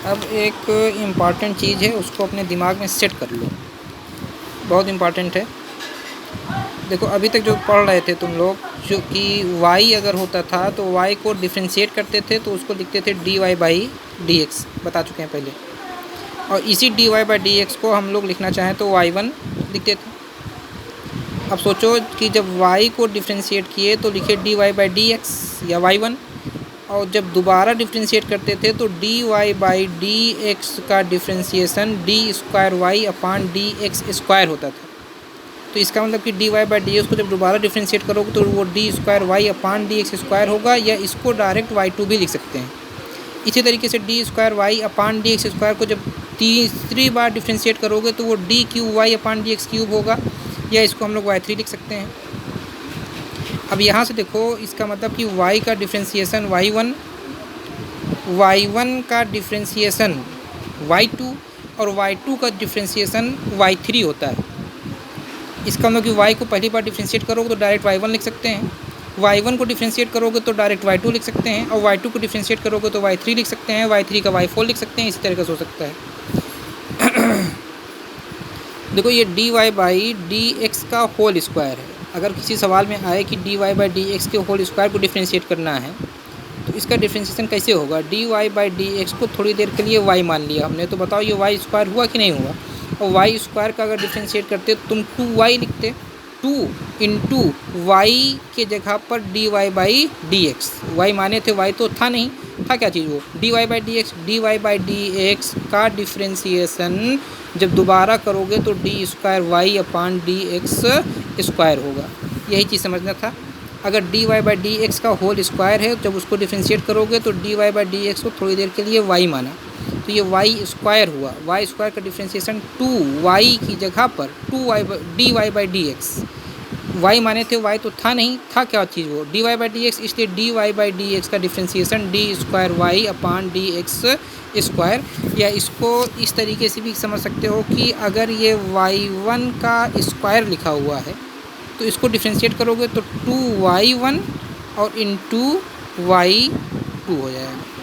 अब एक इम्पॉर्टेंट चीज़ है, उसको अपने दिमाग में सेट कर लो, बहुत इम्पॉर्टेंट है। देखो अभी तक जो पढ़ रहे थे तुम लोग, जो कि y अगर होता था तो y को डिफ्रेंशिएट करते थे तो उसको लिखते थे dy/dx, बता चुके हैं पहले। और इसी dy/dx को हम लोग लिखना चाहें तो y1 लिखते थे। अब सोचो कि जब y को डिफ्रेंशिएट किए तो लिखे dy/dx या y1, और जब दोबारा डिफ्रेंशिएट करते थे तो dy/dx का डिफ्रेंशिएशन d²y/dx² होता था। तो इसका मतलब कि dy/dx को जब दोबारा डिफ्रेंशिएट करोगे तो वो d²y/dx² होगा, या इसको डायरेक्ट y2 भी लिख सकते हैं। इसी तरीके से d²y/dx² को जब तीसरी बार डिफ्रेंशिएट करोगे तो वो d³ होगा, या इसको हम लोग y3 लिख सकते हैं। अब यहाँ से देखो, इसका मतलब कि y का डिफ्रेंशिएशन y1 का डिफ्रेंशिएशन y2 और y2 का डिफ्रेंशिएशन y3 होता है। इसका मतलब कि y को पहली बार डिफ्रेंशिएट करोगे तो डायरेक्ट y1 लिख सकते हैं, y1 को डिफ्रेंशिएट करोगे तो डायरेक्ट y2 लिख सकते हैं, और y2 को डिफ्रेंशिएट करोगे तो y3 लिख सकते हैं, y3 का y4 लिख सकते हैं। इसी तरीके से हो सकता है। देखो ये dy/dx का होल स्क्वायर है। अगर किसी सवाल में आए कि dy/dx के होल स्क्वायर को डिफ्रेंशिएट करना है तो इसका डिफ्रेंशिएशन कैसे होगा। dy/dx को थोड़ी देर के लिए y मान लिया हमने, तो बताओ ये y² हुआ कि नहीं हुआ। और y² का अगर डिफ्रेंशिएट करते तो तुम 2y लिखते, 2 इंटू y के जगह पर dy/dx। y माने थे, y तो था नहीं, था क्या चीज़ वो, dy/dx का डिफ्रेंशिएशन जब दोबारा करोगे तो d²y/dx² होगा। यही चीज़ समझना था। अगर dy/dx का होल स्क्वायर है, जब उसको डिफ्रेंशिएट करोगे तो dy/dx को थोड़ी देर के लिए y माना, तो ये y² हुआ। y² का डिफ्रेंशिएशन 2y की जगह पर dy/dx। y माने थे, y तो था नहीं, था क्या चीज़ वो, dy/dx, इसलिए dy/dx का डिफ्रेंशिएशन d²y/dx²। या इसको इस तरीके से भी समझ सकते हो कि अगर ये y1 का स्क्वायर लिखा हुआ है तो इसको डिफ्रेंशिएट करोगे तो 2y1 और इंटू y2 हो जाएगा।